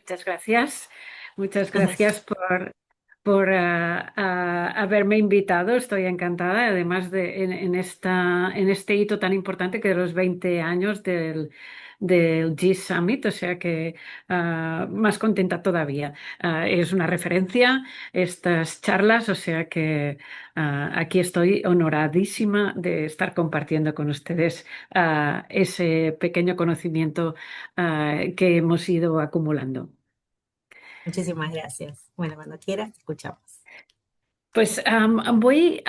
Muchas gracias. Muchas gracias por haberme invitado. Estoy encantada, además en este hito tan importante que de los 20 años del G-Summit, o sea que más contenta todavía. Es una referencia estas charlas, o sea que aquí estoy honoradísima de estar compartiendo con ustedes ese pequeño conocimiento que hemos ido acumulando. Muchísimas gracias. Bueno, cuando quieras, te escuchamos. Pues voy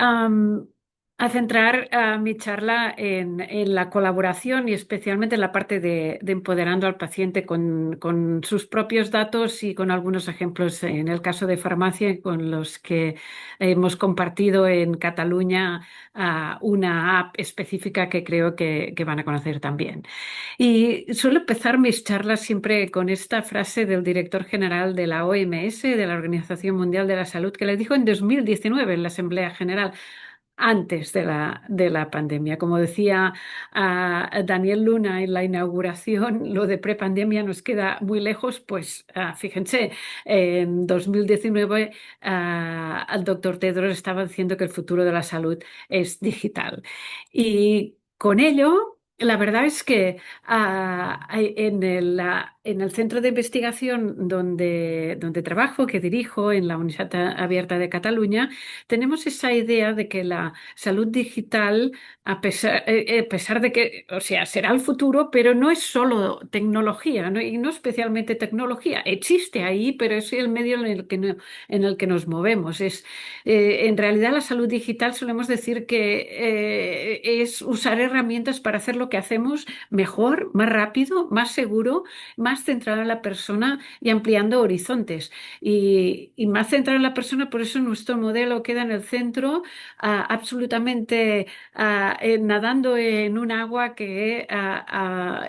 a centrar mi charla en la colaboración y especialmente en la parte de empoderando al paciente con sus propios datos y con algunos ejemplos en el caso de farmacia con los que hemos compartido en Cataluña una app específica que creo que van a conocer también. Y suelo empezar mis charlas siempre con esta frase del director general de la OMS, de la Organización Mundial de la Salud, que le dijo en 2019 en la Asamblea General, antes de la pandemia. Como decía Daniel Luna en la inauguración, lo de prepandemia nos queda muy lejos, pues fíjense, en 2019 el doctor Tedros estaba diciendo que el futuro de la salud es digital. Y con ello... La verdad es que en el centro de investigación donde trabajo, que dirijo, en la Universitat Abierta de Cataluña, tenemos esa idea de que la salud digital, a pesar de que, o sea, será el futuro, pero no es solo tecnología, ¿no? Y no especialmente tecnología. Existe ahí, pero es el medio en el que nos movemos. En realidad, la salud digital solemos decir que es usar herramientas para hacer lo que hacemos mejor, más rápido, más seguro, más centrado en la persona y ampliando horizontes. Y más centrado en la persona, por eso nuestro modelo queda en el centro, absolutamente nadando en un agua que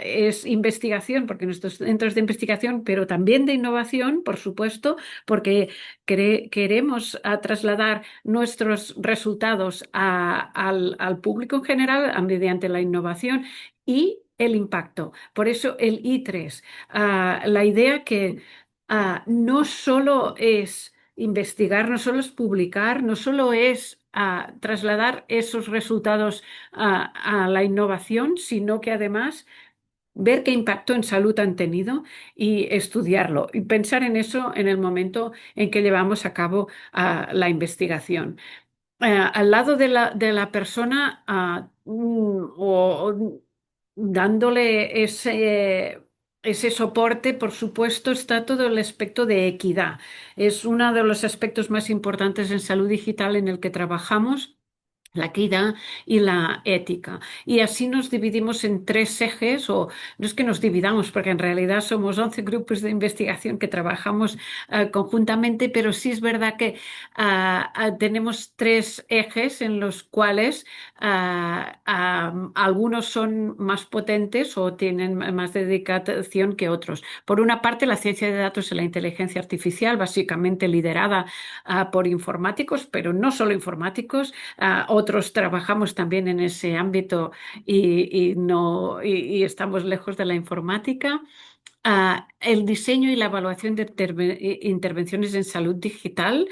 es investigación, porque nuestros centros de investigación, pero también de innovación, por supuesto, porque queremos trasladar nuestros resultados al público en general mediante la innovación y el impacto. Por eso el I3. La idea que no solo es investigar, no solo es publicar, no solo es trasladar esos resultados a la innovación, sino que además ver qué impacto en salud han tenido y estudiarlo y pensar en eso en el momento en que llevamos a cabo la investigación. Al lado de la persona o dándole ese soporte, por supuesto, está todo el aspecto de equidad. Es uno de los aspectos más importantes en salud digital en el que trabajamos. La equidad y la ética. Y así nos dividimos en tres ejes, o no es que nos dividamos, porque en realidad somos 11 grupos de investigación que trabajamos conjuntamente, pero sí es verdad que tenemos tres ejes en los cuales algunos son más potentes o tienen más dedicación que otros. Por una parte, la ciencia de datos y la inteligencia artificial, básicamente liderada por informáticos, pero no solo informáticos. Otros trabajamos también en ese ámbito y estamos lejos de la informática. El diseño y la evaluación de intervenciones en salud digital,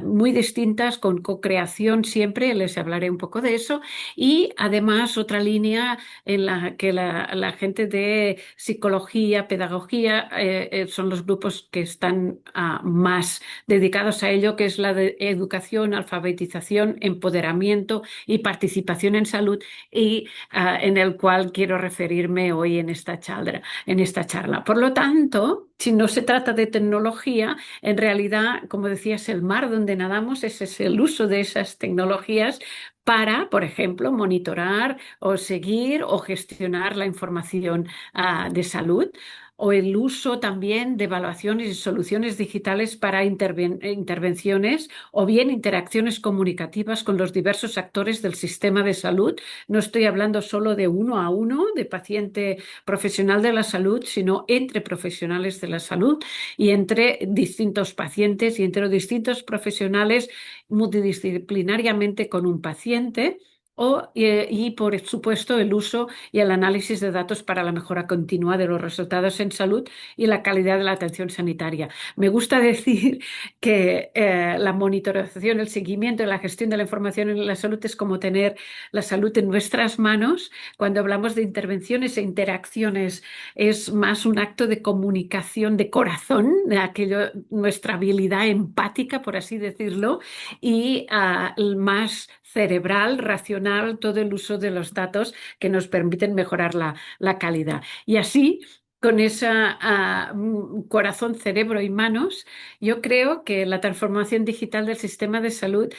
muy distintas, con co-creación siempre, les hablaré un poco de eso, y además otra línea en la que la gente de psicología, pedagogía, son los grupos que están más dedicados a ello, que es la de educación, alfabetización, empoderamiento y participación en salud, y en el cual quiero referirme hoy en esta charla. Por lo tanto, si no se trata de tecnología, en realidad, como decía, es el mar donde nadamos, ese es el uso de esas tecnologías para, por ejemplo, monitorar o seguir o gestionar la información de salud, o el uso también de evaluaciones y soluciones digitales para intervenciones o bien interacciones comunicativas con los diversos actores del sistema de salud. No estoy hablando solo de uno a uno, de paciente profesional de la salud, sino entre profesionales de la salud y entre distintos pacientes y entre distintos profesionales multidisciplinariamente con un paciente. y, por supuesto, el uso y el análisis de datos para la mejora continua de los resultados en salud y la calidad de la atención sanitaria. Me gusta decir que la monitorización, el seguimiento y la gestión de la información en la salud es como tener la salud en nuestras manos. Cuando hablamos de intervenciones e interacciones, es más un acto de comunicación de corazón, de aquello, nuestra habilidad empática, por así decirlo, y más cerebral, racional, todo el uso de los datos que nos permiten mejorar la calidad. Y así, con ese corazón, cerebro y manos, yo creo que la transformación digital del sistema de salud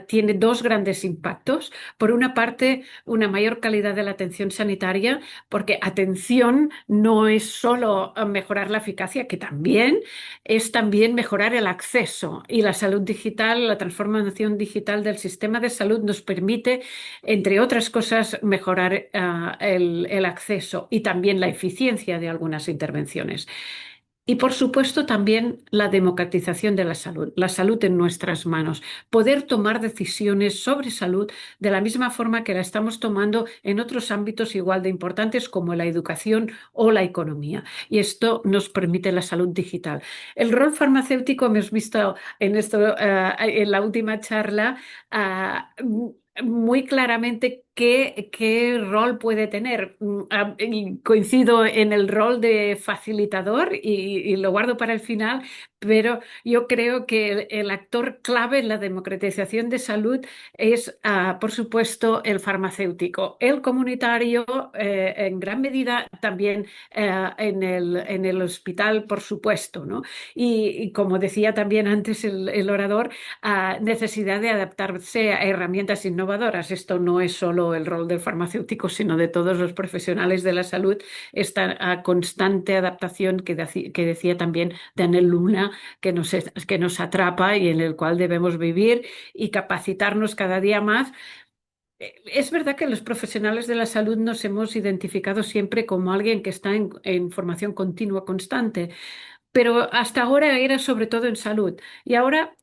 tiene dos grandes impactos. Por una parte, una mayor calidad de la atención sanitaria, porque atención no es solo mejorar la eficacia, que también es también mejorar el acceso. Y la salud digital, la transformación digital del sistema de salud nos permite, entre otras cosas, mejorar el acceso y también la eficiencia de algunas intervenciones. Y por supuesto también la democratización de la salud en nuestras manos, poder tomar decisiones sobre salud de la misma forma que la estamos tomando en otros ámbitos igual de importantes como la educación o la economía. Y esto nos permite la salud digital. El rol farmacéutico, hemos visto en esto, en la última charla, ah, muy claramente qué rol puede tener. Y coincido en el rol de facilitador y lo guardo para el final, pero yo creo que el actor clave en la democratización de salud es, por supuesto, el farmacéutico, el comunitario, en gran medida también en el hospital, por supuesto, ¿no? Y como decía también antes el orador, necesidad de adaptarse a herramientas innovadoras. Esto no es solo el rol del farmacéutico, sino de todos los profesionales de la salud, esta constante adaptación que decía también Daniel Luna, que nos atrapa y en el cual debemos vivir y capacitarnos cada día más. Es verdad que los profesionales de la salud nos hemos identificado siempre como alguien que está en formación continua, constante, pero hasta ahora era sobre todo en salud. Y ahora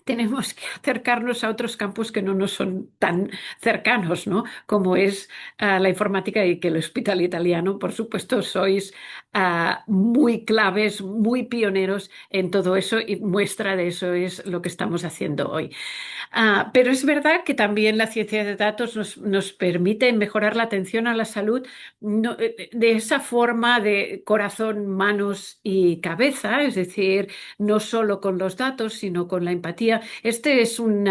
tenemos que acercarnos a otros campos que no nos son tan cercanos, ¿no? Como es la informática y que el hospital italiano, por supuesto, sois muy claves, muy pioneros en todo eso y muestra de eso es lo que estamos haciendo hoy. Pero es verdad que también la ciencia de datos nos permite mejorar la atención a la salud de esa forma de corazón, manos y cabeza, es decir, no solo con los datos, sino con la empatía. Este es un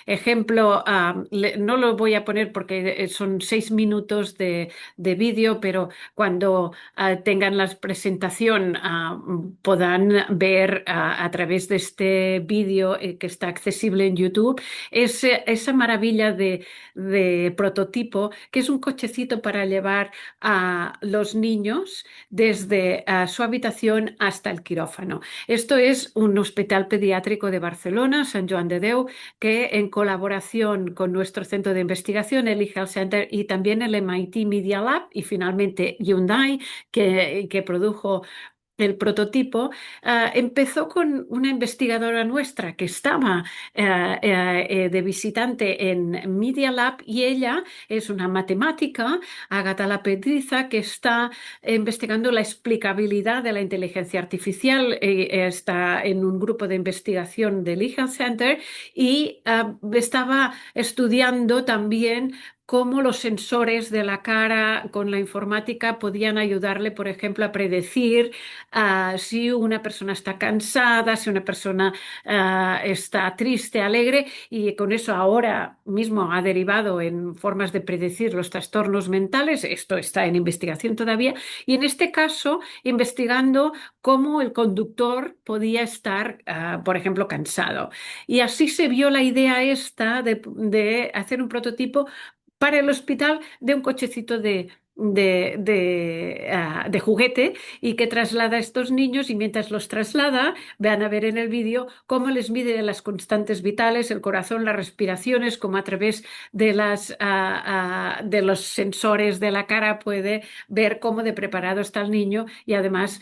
ejemplo, no lo voy a poner porque son 6 minutos de vídeo, pero cuando tengan la presentación podrán ver a través de este vídeo que está accesible en YouTube esa maravilla de prototipo, que es un cochecito para llevar a los niños desde su habitación hasta el quirófano. Esto es un hospital pediátrico de Barcelona, Sant Joan de Déu, que en colaboración con nuestro centro de investigación, el eHealth Center y también el MIT Media Lab y finalmente Hyundai, que produjo el prototipo, empezó con una investigadora nuestra que estaba de visitante en Media Lab y ella es una matemática, Agatha Lapedriza, que está investigando la explicabilidad de la inteligencia artificial. Está en un grupo de investigación del eHealth Center y estaba estudiando también cómo los sensores de la cara con la informática podían ayudarle, por ejemplo, a predecir si una persona está cansada, si una persona está triste, alegre, y con eso ahora mismo ha derivado en formas de predecir los trastornos mentales. Esto está en investigación todavía. Y en este caso, investigando cómo el conductor podía estar, por ejemplo, cansado. Y así se vio la idea esta de hacer un prototipo para el hospital de un cochecito de juguete y que traslada a estos niños y mientras los traslada, vean a ver en el vídeo cómo les mide las constantes vitales, el corazón, las respiraciones, cómo a través de los sensores de la cara puede ver cómo de preparado está el niño y además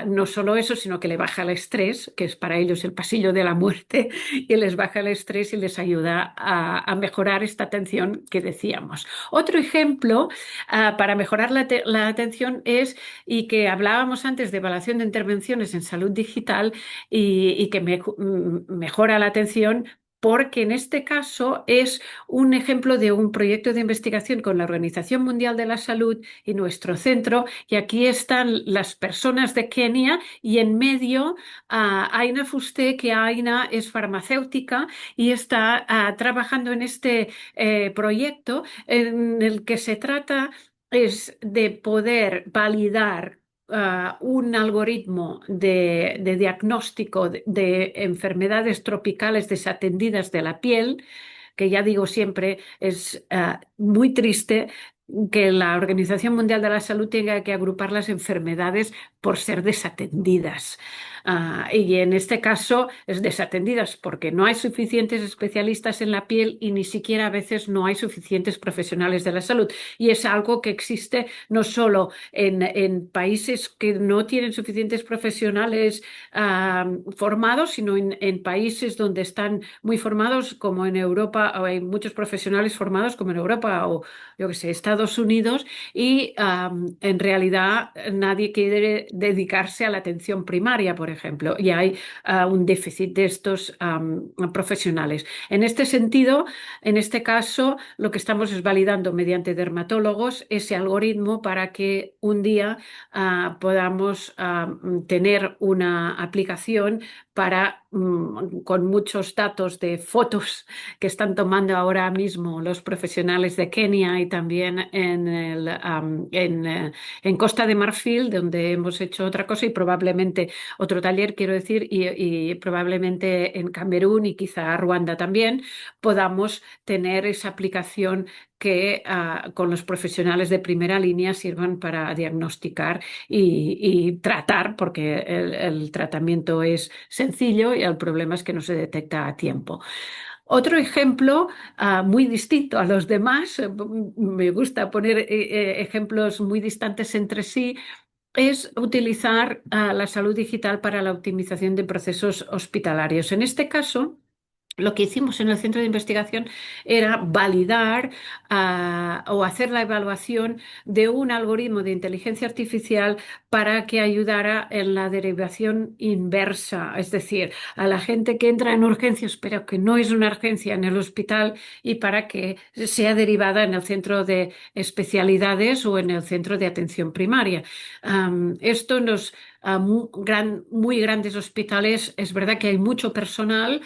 no solo eso, sino que le baja el estrés, que es para ellos el pasillo de la muerte, y les baja el estrés y les ayuda a mejorar esta atención que decíamos. Otro ejemplo para mejorar la atención es, y que hablábamos antes de evaluación de intervenciones en salud digital y que mejora la atención. Porque en este caso es un ejemplo de un proyecto de investigación con la Organización Mundial de la Salud y nuestro centro. Y aquí están las personas de Kenia y en medio Aina Fuste, que Aina es farmacéutica y está trabajando en este proyecto en el que se trata es de poder validar un algoritmo de diagnóstico de enfermedades tropicales desatendidas de la piel, que ya digo siempre es muy triste que la Organización Mundial de la Salud tenga que agrupar las enfermedades por ser desatendidas. Y en este caso es desatendidas porque no hay suficientes especialistas en la piel y ni siquiera a veces no hay suficientes profesionales de la salud. Y es algo que existe no solo en países que no tienen suficientes profesionales formados, sino en países donde están muy formados, como en Europa, o hay muchos profesionales formados como en Europa o yo que sé, Estados Unidos, y en realidad nadie quiere dedicarse a la atención primaria, por ejemplo, y hay un déficit de estos profesionales. En este sentido, en este caso, lo que estamos es validando mediante dermatólogos ese algoritmo para que un día podamos tener una aplicación para, con muchos datos de fotos que están tomando ahora mismo los profesionales de Kenia y también en Costa de Marfil, donde hemos hecho otra cosa y probablemente otro taller, quiero decir, y probablemente en Camerún y quizá Ruanda también, podamos tener esa aplicación que con los profesionales de primera línea sirvan para diagnosticar y tratar, porque el tratamiento es sencillo y el problema es que no se detecta a tiempo. Otro ejemplo muy distinto a los demás, me gusta poner ejemplos muy distantes entre sí, es utilizar la salud digital para la optimización de procesos hospitalarios. En este caso, lo que hicimos en el centro de investigación era validar o hacer la evaluación de un algoritmo de inteligencia artificial para que ayudara en la derivación inversa, es decir, a la gente que entra en urgencias pero que no es una urgencia en el hospital y para que sea derivada en el centro de especialidades o en el centro de atención primaria. Esto nos muy grandes hospitales, es verdad que hay mucho personal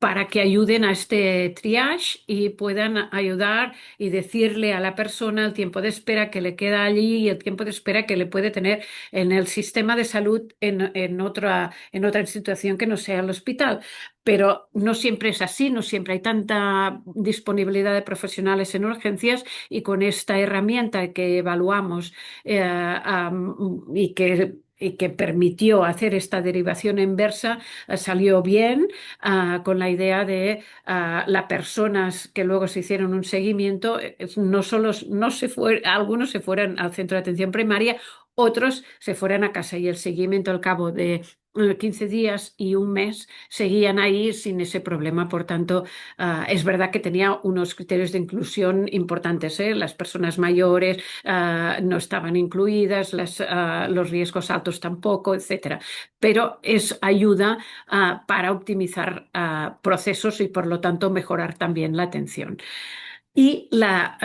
para que ayuden a este triage y puedan ayudar y decirle a la persona el tiempo de espera que le queda allí y el tiempo de espera que le puede tener en el sistema de salud en otra institución que no sea el hospital. Pero no siempre es así, no siempre hay tanta disponibilidad de profesionales en urgencias y con esta herramienta que evaluamos y que permitió hacer esta derivación inversa, salió bien, con la idea de las personas que luego se hicieron un seguimiento, no solo no se fue, algunos se fueron al centro de atención primaria, otros se fueron a casa y el seguimiento al cabo de 15 días y un mes seguían ahí sin ese problema. Por tanto, es verdad que tenía unos criterios de inclusión importantes, ¿eh? Las personas mayores no estaban incluidas, los riesgos altos tampoco, etcétera. Pero es ayuda para optimizar procesos y por lo tanto mejorar también la atención. Y la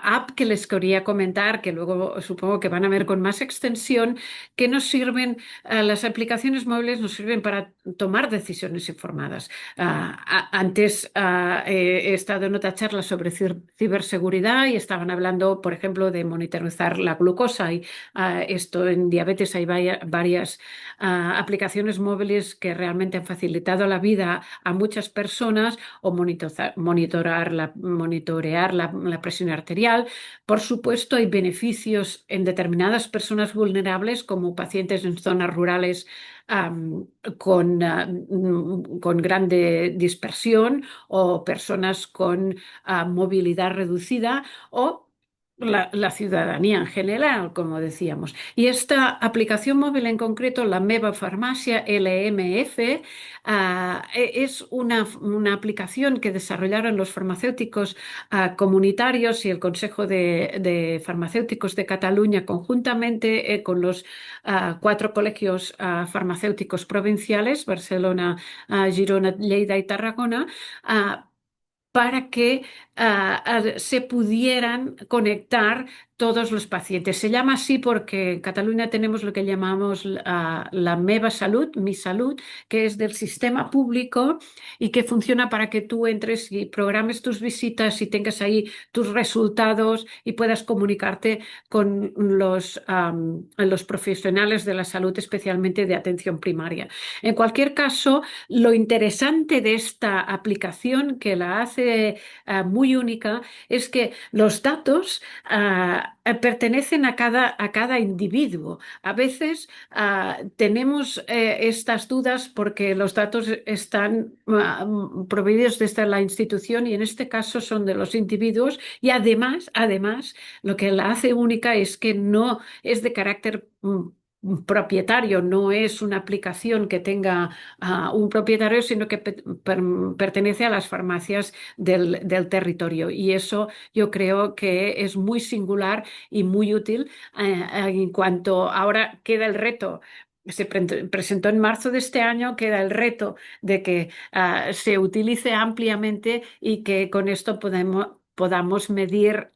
app que les quería comentar, que luego supongo que van a ver con más extensión, que nos sirven, las aplicaciones móviles nos sirven para tomar decisiones informadas. Antes he estado en otra charla sobre ciberseguridad y estaban hablando, por ejemplo, de monitorizar la glucosa. Y esto en diabetes hay varias aplicaciones móviles que realmente han facilitado la vida a muchas personas o monitorear monitorear la presión arterial. Por supuesto, hay beneficios en determinadas personas vulnerables, como pacientes en zonas rurales am, con grande dispersión o personas con movilidad reducida o la ciudadanía en general, como decíamos. Y esta aplicación móvil en concreto, la Meva Farmacia LMF, es una aplicación que desarrollaron los farmacéuticos comunitarios y el Consejo de Farmacéuticos de Cataluña conjuntamente con los cuatro colegios farmacéuticos provinciales, Barcelona, Girona, Lleida y Tarragona, para que se pudieran conectar todos los pacientes. Se llama así porque en Cataluña tenemos lo que llamamos la Meva Salut, Mi Salud, que es del sistema público y que funciona para que tú entres y programes tus visitas y tengas ahí tus resultados y puedas comunicarte con los profesionales de la salud, especialmente de atención primaria. En cualquier caso, lo interesante de esta aplicación, que la hace muy única, es que los datos pertenecen a cada individuo. A veces tenemos estas dudas porque los datos están proveídos desde la institución y en este caso son de los individuos y además, lo que la hace única es que no es de carácter propietario, no es una aplicación que tenga un propietario, sino que pertenece a las farmacias del territorio. Y eso yo creo que es muy singular y muy útil en cuanto ahora queda el reto. Se presentó en marzo de este año, queda el reto de que se utilice ampliamente y que con esto podamos medir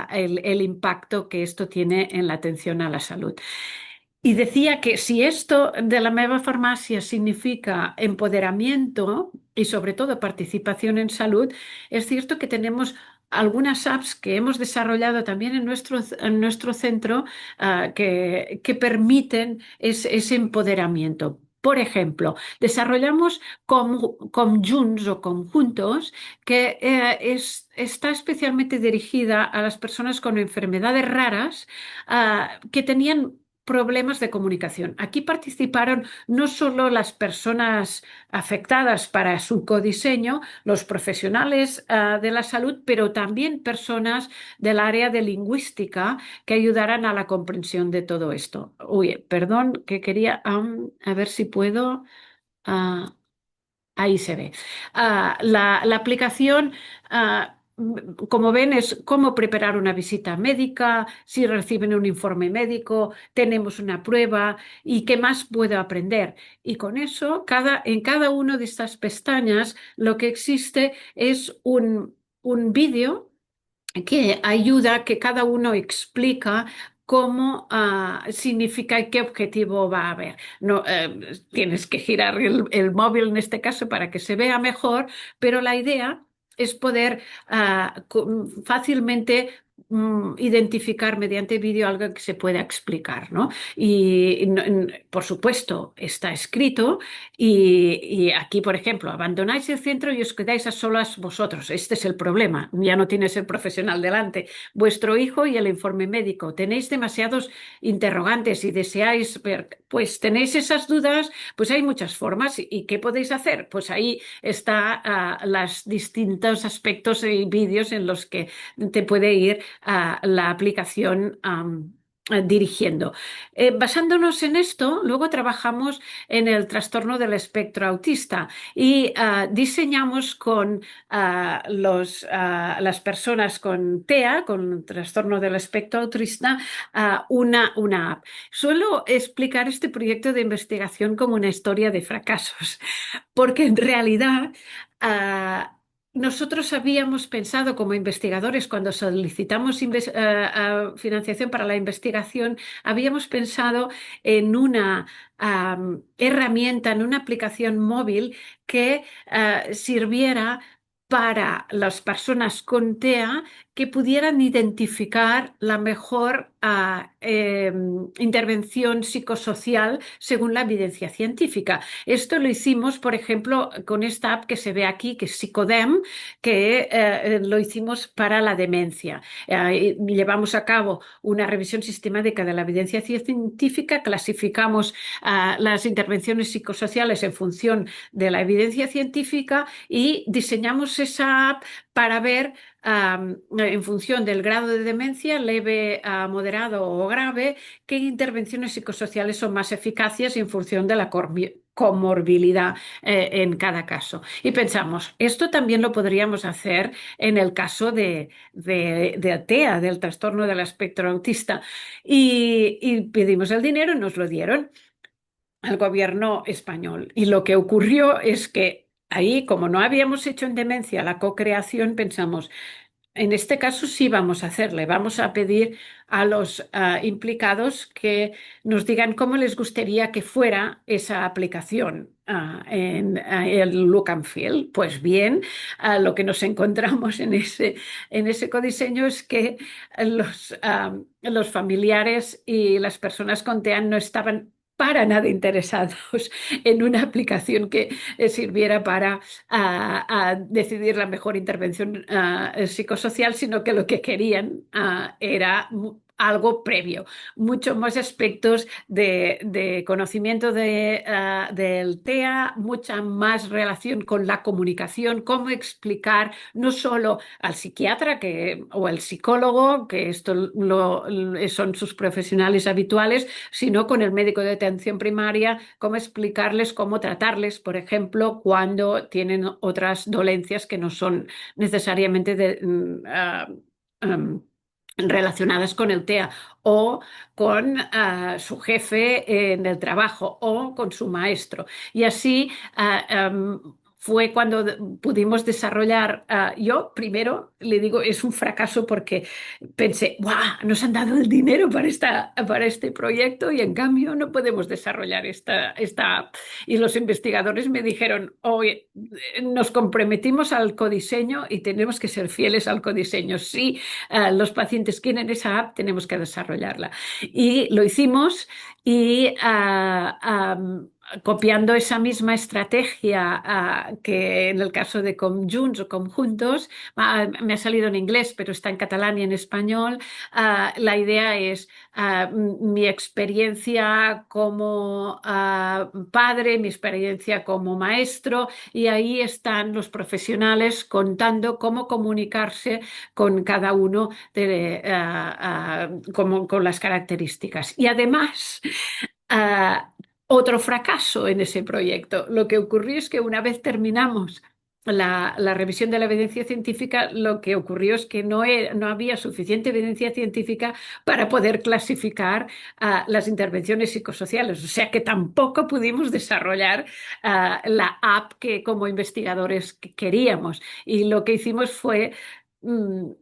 el impacto que esto tiene en la atención a la salud. Y decía que si esto de la meva farmacia significa empoderamiento y sobre todo participación en salud, es cierto que tenemos algunas apps que hemos desarrollado también en nuestro centro que permiten ese empoderamiento. Por ejemplo, desarrollamos Junts o conjuntos que está especialmente dirigida a las personas con enfermedades raras que tenían problemas de comunicación. Aquí participaron no solo las personas afectadas para su codiseño, los profesionales de la salud, pero también personas del área de lingüística que ayudaran a la comprensión de todo esto. Uy, perdón, que quería a ver si puedo. ah, Ahí se ve. La aplicación, como ven, es cómo preparar una visita médica, si reciben un informe médico, tenemos una prueba y qué más puedo aprender. Y con eso, en cada una de estas pestañas, lo que existe es un vídeo que ayuda, que cada uno explica cómo significa y qué objetivo va a haber. No, tienes que girar el móvil en este caso para que se vea mejor, pero la idea es poder fácilmente identificar mediante vídeo algo que se pueda explicar, ¿no? Y, por supuesto está escrito y aquí, por ejemplo, abandonáis el centro y os quedáis a solas vosotros. Este es el problema. Ya no tienes el profesional delante. Vuestro hijo y el informe médico. Tenéis demasiados interrogantes y deseáis ver, pues tenéis esas dudas, pues hay muchas formas. ¿Y qué podéis hacer? Pues ahí está los distintos aspectos y vídeos en los que te puede ir la aplicación dirigiendo. Basándonos en esto, luego trabajamos en el trastorno del espectro autista y diseñamos con las personas con TEA, con trastorno del espectro autista, una app. Suelo explicar este proyecto de investigación como una historia de fracasos, porque en realidad nosotros habíamos pensado como investigadores, cuando solicitamos financiación para la investigación, habíamos pensado en una herramienta, en una aplicación móvil que sirviera para las personas con TEA que pudieran identificar la mejor intervención psicosocial según la evidencia científica. Esto lo hicimos, por ejemplo, con esta app que se ve aquí, que es Psicodem, que lo hicimos para la demencia. Llevamos a cabo una revisión sistemática de la evidencia científica, clasificamos las intervenciones psicosociales en función de la evidencia científica y diseñamos esa app para ver en función del grado de demencia, leve, moderado o grave, qué intervenciones psicosociales son más eficaces y en función de la comorbilidad en cada caso. Y pensamos, esto también lo podríamos hacer en el caso de TEA, del trastorno del espectro autista. Y pedimos el dinero y nos lo dieron al gobierno español. Y lo que ocurrió es que ahí, como no habíamos hecho en demencia la co-creación, pensamos, en este caso sí vamos a hacerle, vamos a pedir a los implicados que nos digan cómo les gustaría que fuera esa aplicación en el look and feel. Pues bien, lo que nos encontramos en ese codiseño es que los familiares y las personas con TEA no estaban para nada interesados en una aplicación que sirviera para a decidir la mejor intervención psicosocial, sino que lo que querían era algo previo, muchos más aspectos de conocimiento del TEA, mucha más relación con la comunicación, cómo explicar no solo al psiquiatra o al psicólogo, que esto son sus profesionales habituales, sino con el médico de atención primaria, cómo explicarles, cómo tratarles, por ejemplo, cuando tienen otras dolencias que no son necesariamente relacionadas con el TEA o con su jefe en el trabajo o con su maestro. Y así fue cuando pudimos desarrollar, yo primero le digo, es un fracaso porque pensé, ¡guau! Nos han dado el dinero para este proyecto y en cambio no podemos desarrollar esta app. Y los investigadores me dijeron, oye, nos comprometimos al codiseño y tenemos que ser fieles al codiseño. Si los pacientes quieren esa app, tenemos que desarrollarla. Y lo hicimos y copiando esa misma estrategia que en el caso de conjunts o conjuntos, me ha salido en inglés, pero está en catalán y en español. La idea es mi experiencia como padre, mi experiencia como maestro, y ahí están los profesionales contando cómo comunicarse con cada uno con las características. Y además, otro fracaso en ese proyecto. Lo que ocurrió es que una vez terminamos la revisión de la evidencia científica, lo que ocurrió es que no había suficiente evidencia científica para poder clasificar las intervenciones psicosociales. O sea que tampoco pudimos desarrollar la app que como investigadores queríamos. Y lo que hicimos fue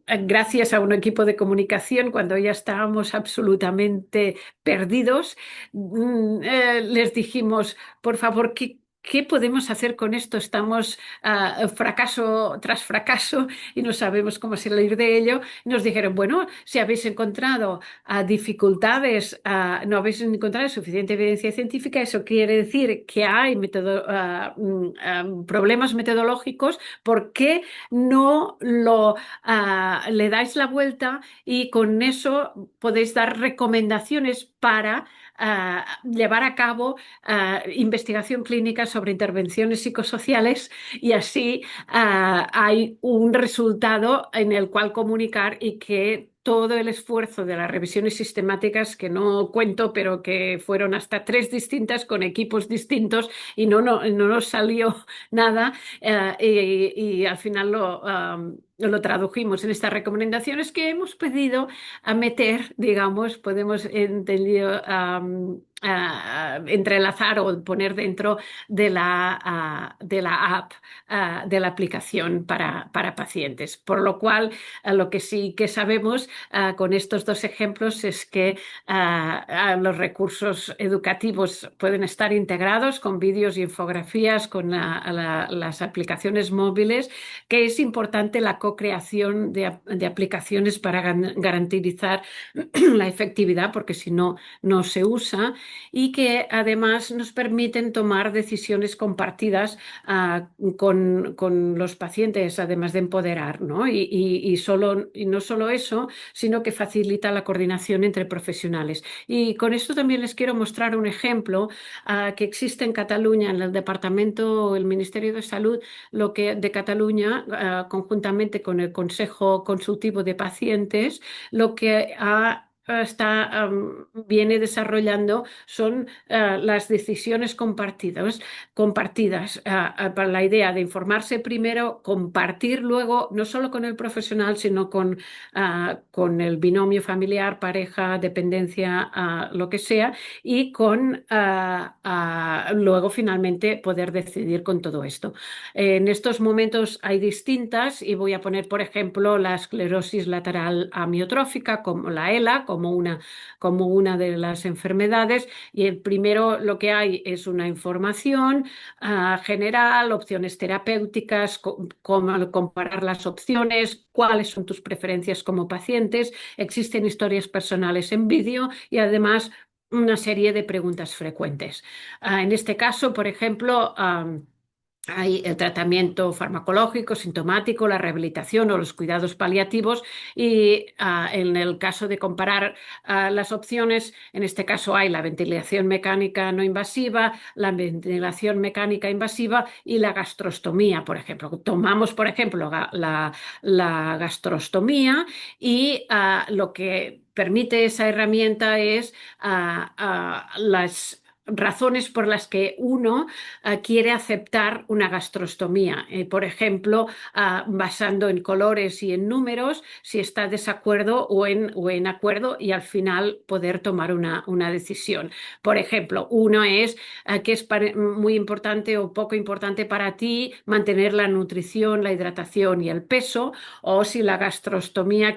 gracias a un equipo de comunicación, cuando ya estábamos absolutamente perdidos, les dijimos, por favor, ¿qué podemos hacer con esto? Estamos fracaso tras fracaso y no sabemos cómo salir de ello. Nos dijeron, bueno, si habéis encontrado dificultades, no habéis encontrado suficiente evidencia científica, eso quiere decir que hay problemas metodológicos. ¿Por qué no le dais la vuelta y con eso podéis dar recomendaciones para llevar a cabo investigación clínica sobre intervenciones psicosociales y así hay un resultado en el cual comunicar y que todo el esfuerzo de las revisiones sistemáticas, que no cuento, pero que fueron hasta 3 distintas con equipos distintos y no nos salió nada y al final lo tradujimos en estas recomendaciones que hemos pedido a meter, digamos, podemos entendido entrelazar o poner dentro de la app, de la aplicación para pacientes. Por lo cual, lo que sí que sabemos con estos dos ejemplos es que los recursos educativos pueden estar integrados con vídeos y infografías, con las aplicaciones móviles, que es importante la co-creación de aplicaciones para garantizar la efectividad, porque si no, no se usa, y que además nos permiten tomar decisiones compartidas con los pacientes, además de empoderar, ¿no? Y no solo eso, sino que facilita la coordinación entre profesionales. Y con esto también les quiero mostrar un ejemplo que existe en Cataluña, en el departamento, el Ministerio de Salud de Cataluña, conjuntamente con el Consejo Consultivo de Pacientes, lo que viene desarrollando son las decisiones compartidas para la idea de informarse primero, compartir luego, no solo con el profesional, sino con el binomio familiar, pareja, dependencia, lo que sea, y luego finalmente poder decidir con todo esto. En estos momentos hay distintas, y voy a poner, por ejemplo, la esclerosis lateral amiotrófica, como la ELA, como una de las enfermedades. Y el primero lo que hay es una información general, opciones terapéuticas, cómo comparar las opciones, cuáles son tus preferencias como pacientes. Existen historias personales en vídeo y además una serie de preguntas frecuentes. En este caso, por ejemplo, hay el tratamiento farmacológico, sintomático, la rehabilitación o los cuidados paliativos, y en el caso de comparar las opciones, en este caso hay la ventilación mecánica no invasiva, la ventilación mecánica invasiva y la gastrostomía, por ejemplo. Tomamos, por ejemplo, la gastrostomía, y lo que permite esa herramienta es las razones por las que uno quiere aceptar una gastrostomía. Por ejemplo, basando en colores y en números, si está desacuerdo o en acuerdo, y al final poder tomar una decisión. Por ejemplo, uno es que es muy importante o poco importante para ti mantener la nutrición, la hidratación y el peso, o si la gastrostomía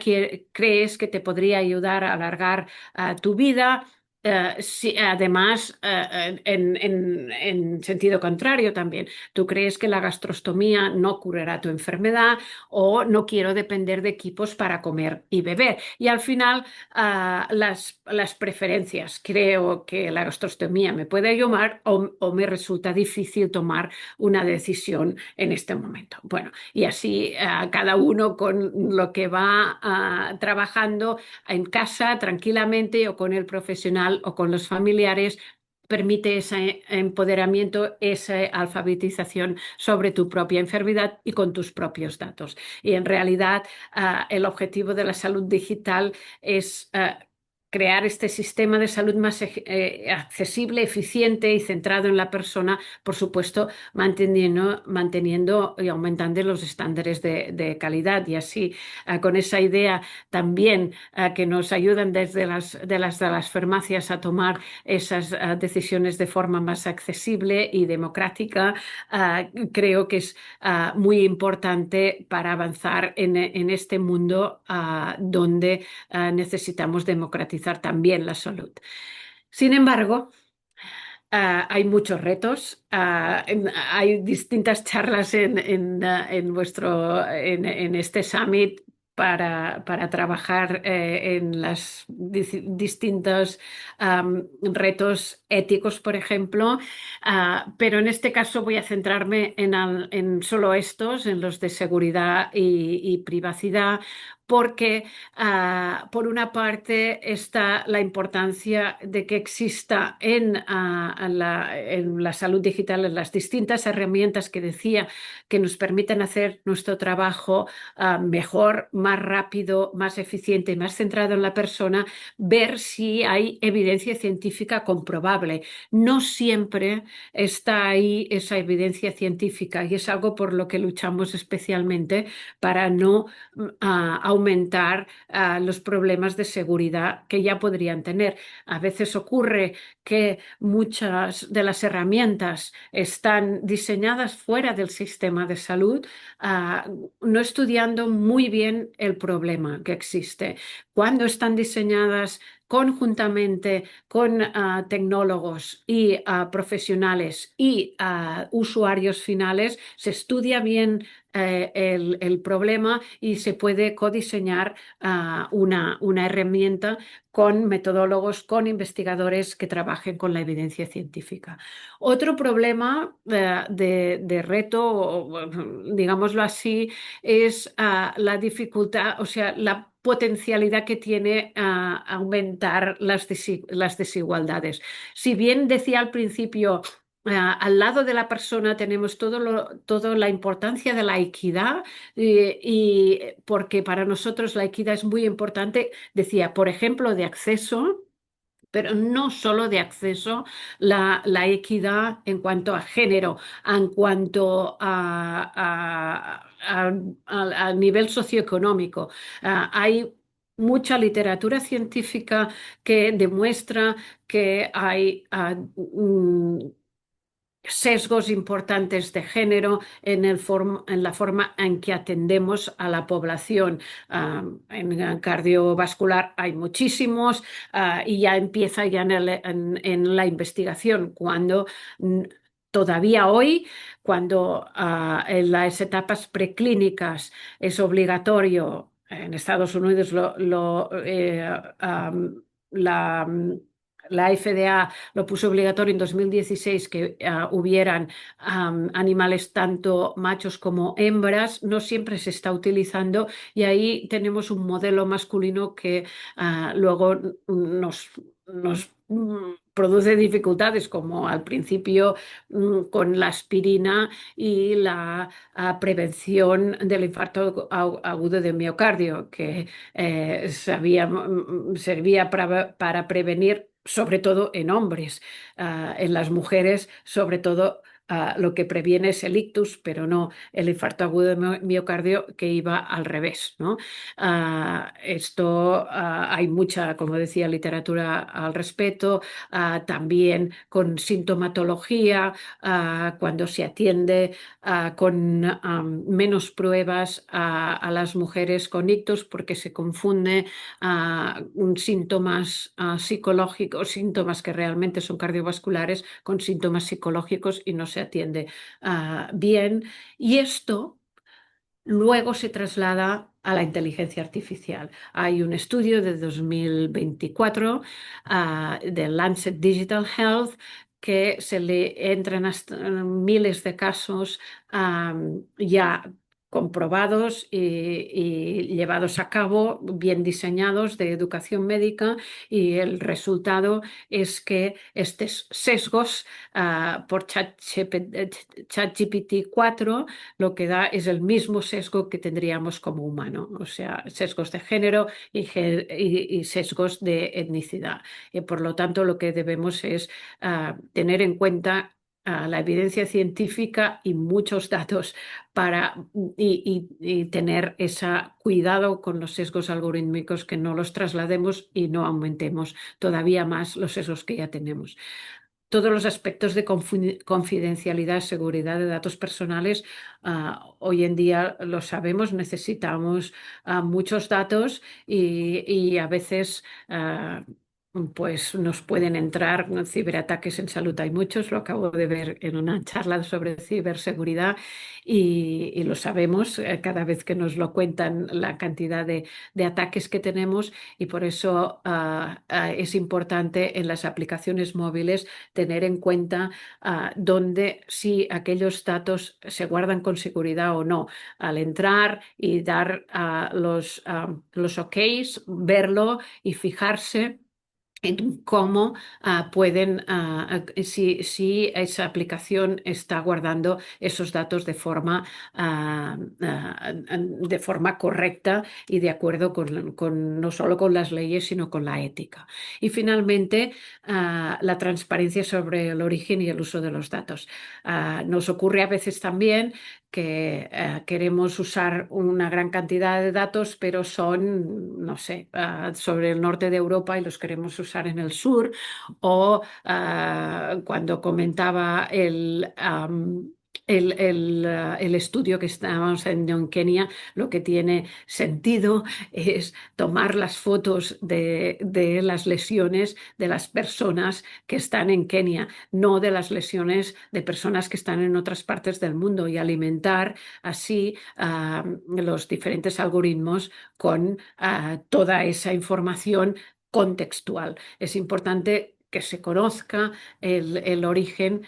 crees que te podría ayudar a alargar tu vida. Sí, además, en sentido contrario también, tú crees que la gastrostomía no curará tu enfermedad, o no quiero depender de equipos para comer y beber. Y al final, las preferencias. Creo que la gastrostomía me puede ayudar, o me resulta difícil tomar una decisión en este momento. Bueno, y así cada uno con lo que va trabajando en casa tranquilamente, o con el profesional o con los familiares, permite ese empoderamiento, esa alfabetización sobre tu propia enfermedad y con tus propios datos. Y en realidad, el objetivo de la salud digital es crear este sistema de salud más accesible, eficiente y centrado en la persona, por supuesto, manteniendo y aumentando los estándares de calidad. Y así, con esa idea también que nos ayudan desde las farmacias a tomar esas decisiones de forma más accesible y democrática, creo que es muy importante para avanzar en este mundo donde necesitamos democratizar también la salud. Sin embargo, hay muchos retos, hay distintas charlas en este summit para trabajar en los distintos retos éticos, por ejemplo. Pero en este caso voy a centrarme en solo estos, en los de seguridad y privacidad, porque por una parte está la importancia de que exista en la salud digital, en las distintas herramientas que decía, que nos permiten hacer nuestro trabajo mejor, más rápido, más eficiente y más centrado en la persona, ver si hay evidencia científica comprobable. No siempre está ahí esa evidencia científica, y es algo por lo que luchamos especialmente, para no aumentar los problemas de seguridad que ya podrían tener. A veces ocurre que muchas de las herramientas están diseñadas fuera del sistema de salud, ah, no estudiando muy bien el problema que existe. Cuando están diseñadas conjuntamente con tecnólogos y profesionales y usuarios finales, se estudia bien el problema y se puede codiseñar una herramienta con metodólogos, con investigadores que trabajen con la evidencia científica. Otro problema de reto, digámoslo así, es la dificultad, o sea, la potencialidad que tiene aumentar las desigualdades. Si bien decía al principio, al lado de la persona tenemos toda la importancia de la equidad, y porque para nosotros la equidad es muy importante, decía, por ejemplo, de acceso. Pero no solo de acceso, la equidad en cuanto a género, en cuanto a nivel socioeconómico. Hay mucha literatura científica que demuestra que hay sesgos importantes de género en la forma en que atendemos a la población. En cardiovascular hay muchísimos, y ya empieza ya en la investigación, cuando mm, todavía hoy, cuando en las etapas preclínicas es obligatorio, en Estados Unidos la, la FDA lo puso obligatorio en 2016, que hubieran animales tanto machos como hembras. No siempre se está utilizando, y ahí tenemos un modelo masculino que luego nos produce dificultades, como al principio con la aspirina y la prevención del infarto agudo de miocardio, que servía para prevenir, sobre todo en hombres. En las mujeres, sobre todo, lo que previene es el ictus, pero no el infarto agudo de miocardio, que iba al revés, ¿no? Hay mucha, como decía, literatura al respecto, también con sintomatología, cuando se atiende con menos pruebas las mujeres con ictus, porque se confunde síntomas psicológicos, síntomas que realmente son cardiovasculares, con síntomas psicológicos, y no se atiende bien. Y esto luego se traslada a la inteligencia artificial. Hay un estudio de 2024 de Lancet Digital Health, que se le entran hasta miles de casos ya comprobados y llevados a cabo, bien diseñados, de educación médica, y el resultado es que estos sesgos por ChatGPT 4 lo que da es el mismo sesgo que tendríamos como humano, o sea, sesgos de género y sesgos de etnicidad. Por lo tanto, lo que debemos es tener en cuenta la evidencia científica y muchos datos y tener ese cuidado con los sesgos algorítmicos, que no los traslademos y no aumentemos todavía más los sesgos que ya tenemos. Todos los aspectos de confidencialidad, seguridad de datos personales, hoy en día lo sabemos, necesitamos muchos datos, y a veces pues nos pueden entrar ciberataques en salud. Hay muchos, lo acabo de ver en una charla sobre ciberseguridad, y lo sabemos cada vez que nos lo cuentan, la cantidad de ataques que tenemos, y por eso es importante en las aplicaciones móviles tener en cuenta dónde, si aquellos datos se guardan con seguridad o no. Al entrar y dar los OKs, verlo y fijarse en cómo si esa aplicación está guardando esos datos de forma correcta y de acuerdo no solo con las leyes, sino con la ética. Y finalmente, la transparencia sobre el origen y el uso de los datos. Nos ocurre a veces también que queremos usar una gran cantidad de datos, pero son, no sé, sobre el norte de Europa y los queremos usar en el sur, o cuando comentaba el estudio que estábamos haciendo en Kenia, lo que tiene sentido es tomar las fotos de las lesiones de las personas que están en Kenia, no de las lesiones de personas que están en otras partes del mundo, y alimentar así los diferentes algoritmos con toda esa información contextual. Es importante que se conozca el origen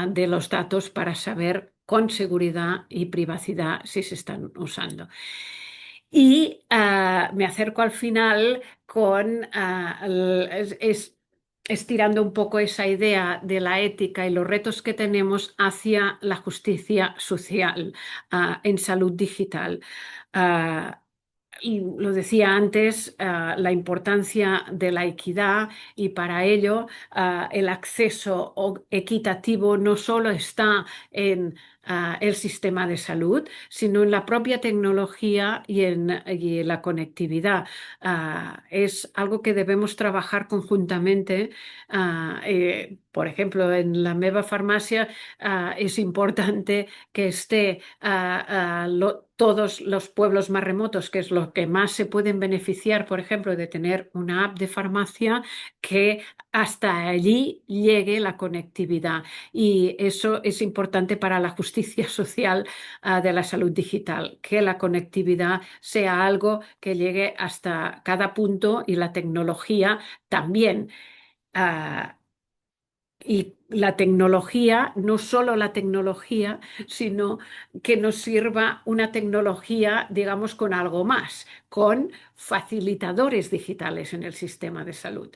de los datos para saber con seguridad y privacidad si se están usando. Y me acerco al final con estirando un poco esa idea de la ética y los retos que tenemos hacia la justicia social en salud digital. Ah, y lo decía antes, la importancia de la equidad, y para ello el acceso equitativo no solo está en el sistema de salud, sino en la propia tecnología y en la conectividad. Es algo que debemos trabajar conjuntamente. Por ejemplo, en la meva farmàcia es importante que esté todos los pueblos más remotos, que es lo que más se pueden beneficiar, por ejemplo, de tener una app de farmacia, que hasta allí llegue la conectividad. Y eso es importante para la justicia social de la salud digital, que la conectividad sea algo que llegue hasta cada punto, y la tecnología también. Ah, y la tecnología, no solo la tecnología, sino que nos sirva una tecnología, digamos, con algo más, con facilitadores digitales en el sistema de salud.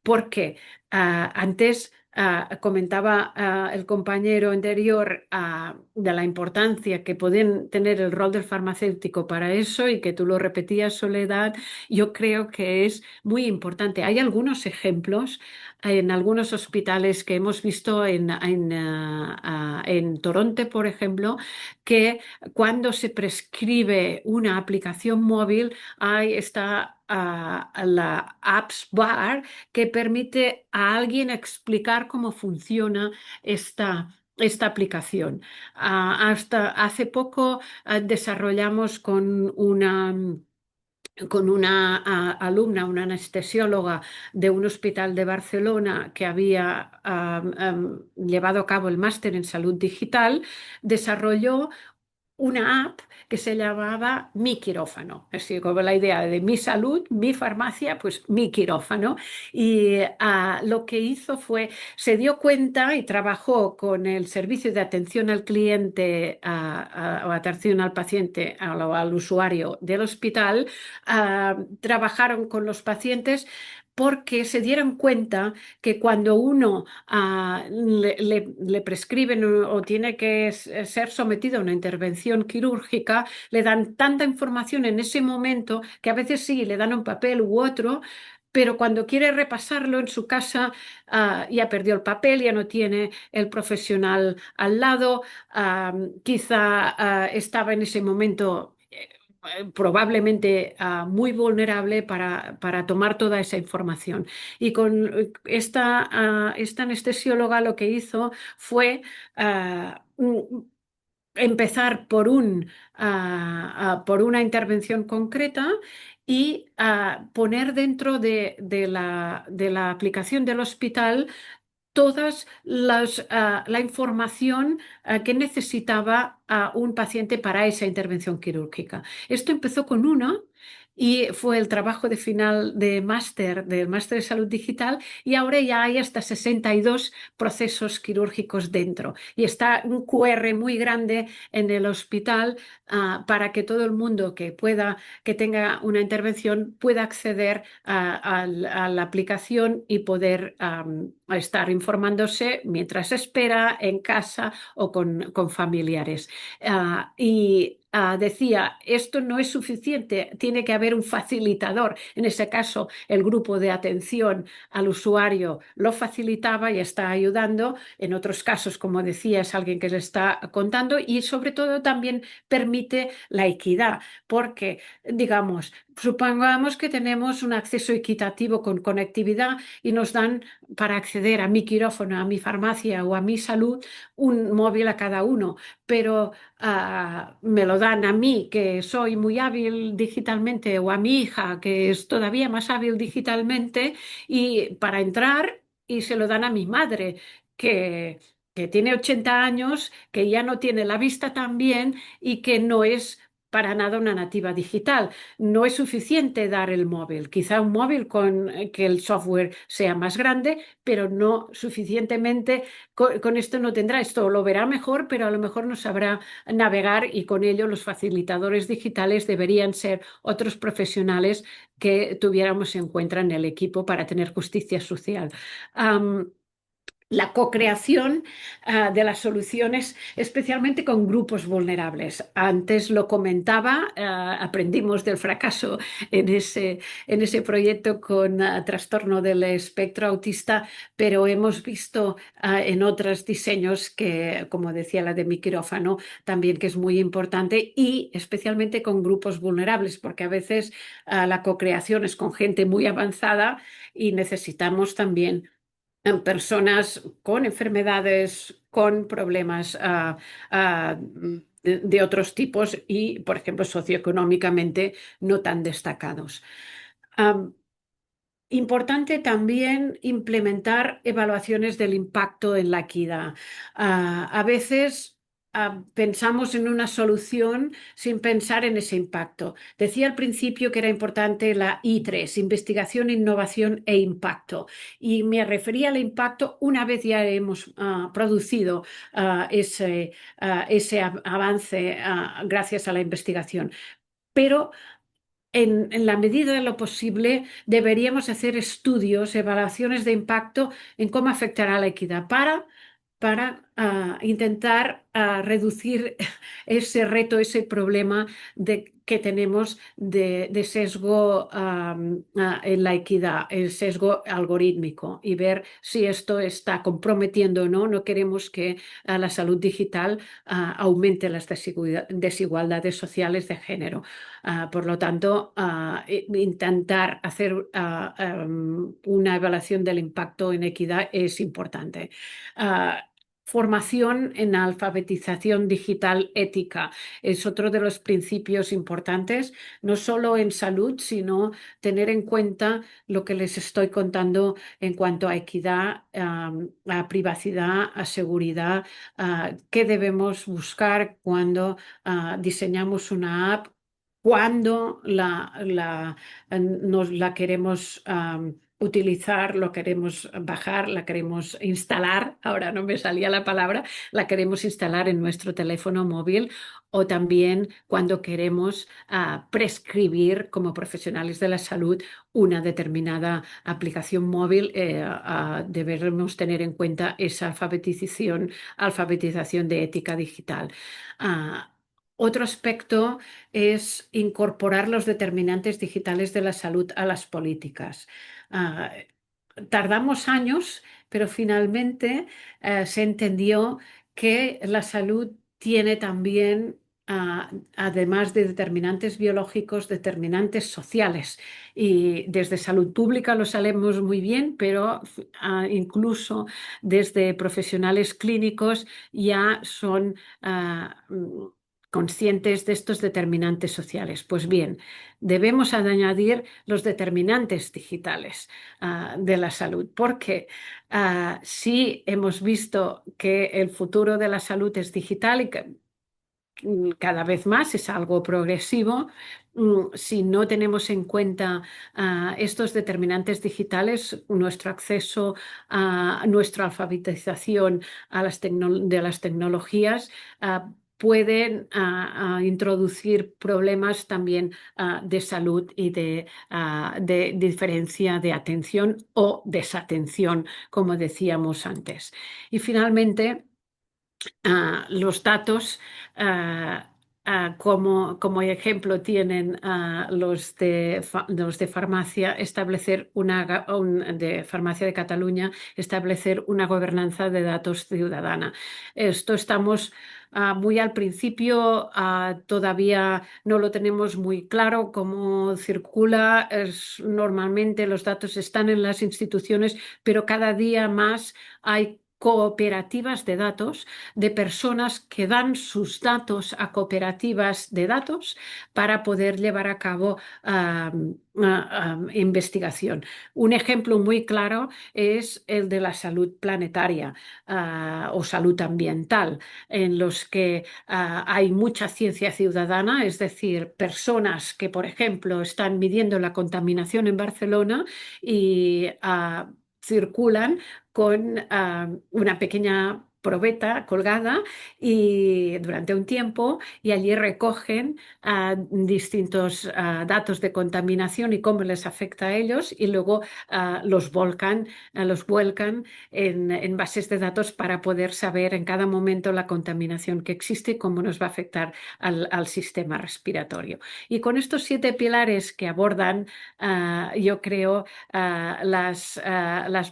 Porque antes comentaba el compañero anterior de la importancia que pueden tener el rol del farmacéutico para eso, y que tú lo repetías, Soledad. Yo creo que es muy importante. Hay algunos ejemplos en algunos hospitales que hemos visto en Toronto, por ejemplo, que cuando se prescribe una aplicación móvil, ahí está la Apps Bar, que permite a alguien explicar cómo funciona esta aplicación. Hasta hace poco desarrollamos con una alumna, una anestesióloga de un hospital de Barcelona que había llevado a cabo el máster en salud digital, desarrolló una app que se llamaba Mi Quirófano. Así como la idea de mi salud, mi farmacia, pues mi quirófano. Y lo que hizo fue, se dio cuenta y trabajó con el servicio de atención al cliente o atención al paciente, al usuario del hospital. Trabajaron con los pacientes porque se dieron cuenta que cuando uno le prescriben o tiene que ser sometido a una intervención quirúrgica, le dan tanta información en ese momento que a veces sí, le dan un papel u otro, pero cuando quiere repasarlo en su casa, ya perdió el papel, ya no tiene el profesional al lado, quizá estaba en ese momento probablemente muy vulnerable para tomar toda esa información. Y con esta anestesióloga lo que hizo fue empezar por una intervención concreta, y poner dentro de la aplicación del hospital todas la información que necesitaba un paciente para esa intervención quirúrgica. Esto empezó con una, y fue el trabajo de final del máster de salud digital, y ahora ya hay hasta 62 procesos quirúrgicos dentro. Y está un QR muy grande en el hospital para que todo el mundo que tenga una intervención, pueda acceder a la aplicación y poder estar informándose mientras espera en casa o con familiares. Y decía, esto no es suficiente, tiene que haber un facilitador. En ese caso, el grupo de atención al usuario lo facilitaba y está ayudando. En otros casos, como decía, es alguien que le está contando y sobre todo también permite la equidad, porque, digamos, supongamos que tenemos un acceso equitativo con conectividad y nos dan para acceder a mi quirófano, a mi farmacia o a mi salud un móvil a cada uno, pero me lo dan a mí, que soy muy hábil digitalmente, o a mi hija, que es todavía más hábil digitalmente, y para entrar, y se lo dan a mi madre, que tiene 80 años, que ya no tiene la vista tan bien y que no es para nada una nativa digital. No es suficiente dar el móvil, quizá un móvil con que el software sea más grande, pero no suficientemente. Con esto no tendrá, esto lo verá mejor, pero a lo mejor no sabrá navegar y con ello los facilitadores digitales deberían ser otros profesionales que tuviéramos en cuenta en el equipo para tener justicia social. Um, la co-creación de las soluciones, especialmente con grupos vulnerables. Antes lo comentaba, aprendimos del fracaso en ese proyecto con trastorno del espectro autista, pero hemos visto en otros diseños que, como decía la de mi quirófano, también que es muy importante y especialmente con grupos vulnerables, porque a veces la co-creación es con gente muy avanzada y necesitamos también en personas con enfermedades, con problemas de otros tipos y, por ejemplo, socioeconómicamente no tan destacados. Am, Importante también implementar evaluaciones del impacto en la equidad. A veces pensamos en una solución sin pensar en ese impacto. Decía al principio que era importante la I3, investigación, innovación e impacto. Y me refería al impacto una vez ya hemos producido ese avance gracias a la investigación. Pero en la medida de lo posible, deberíamos hacer estudios, evaluaciones de impacto en cómo afectará la equidad para intentar reducir ese reto, ese problema que tenemos de sesgo en la equidad, el sesgo algorítmico y ver si esto está comprometiendo o no. No queremos que la salud digital aumente las desigualdades sociales de género. Por lo tanto, intentar hacer una evaluación del impacto en equidad es importante. Formación en alfabetización digital ética es otro de los principios importantes, no solo en salud, sino tener en cuenta lo que les estoy contando en cuanto a equidad, a privacidad, a seguridad, qué debemos buscar cuando diseñamos una app, cuando nos la queremos utilizar, lo queremos bajar, la queremos instalar, ahora no me salía la palabra, la queremos instalar en nuestro teléfono móvil o también cuando queremos prescribir como profesionales de la salud una determinada aplicación móvil, debemos tener en cuenta esa alfabetización de ética digital. Otro aspecto es incorporar los determinantes digitales de la salud a las políticas. Ah, Tardamos años, pero finalmente se entendió que la salud tiene también, además de determinantes biológicos, determinantes sociales. Y desde salud pública lo sabemos muy bien, pero incluso desde profesionales clínicos ya son conscientes de estos determinantes sociales. Pues bien, debemos añadir los determinantes digitales de la salud, porque sí hemos visto que el futuro de la salud es digital y que cada vez más es algo progresivo. Si no tenemos en cuenta estos determinantes digitales, nuestro acceso a nuestra alfabetización de las tecnologías, pueden introducir problemas también de salud y de diferencia de atención o desatención, como decíamos antes. Y finalmente, los datos como ejemplo tienen los de farmacia establecer de farmacia de Cataluña establecer una gobernanza de datos ciudadana. Esto estamos muy al principio, todavía no lo tenemos muy claro cómo circula. Normalmente los datos están en las instituciones, pero cada día más hay cooperativas de datos de personas que dan sus datos a cooperativas de datos para poder llevar a cabo investigación. Un ejemplo muy claro es el de la salud planetaria o salud ambiental, en los que hay mucha ciencia ciudadana, es decir, personas que, por ejemplo, están midiendo la contaminación en Barcelona y circulan con una pequeña probeta colgada y durante un tiempo y allí recogen distintos datos de contaminación y cómo les afecta a ellos y luego los vuelcan en bases de datos para poder saber en cada momento la contaminación que existe y cómo nos va a afectar al sistema respiratorio. Y con estos 7 pilares que abordan, yo creo, las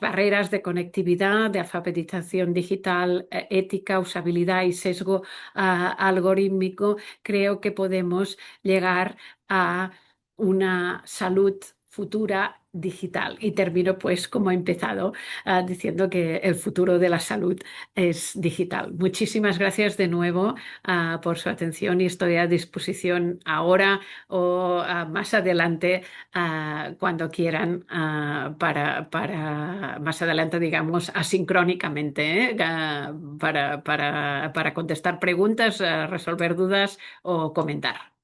barreras de conectividad, de alfabetización digital, ética, usabilidad y sesgo algorítmico, creo que podemos llegar a una salud futura digital. Y termino pues como he empezado, diciendo que el futuro de la salud es digital. Muchísimas gracias de nuevo por su atención y estoy a disposición ahora o más adelante cuando quieran para más adelante, digamos, asincrónicamente, para contestar preguntas, resolver dudas o comentar.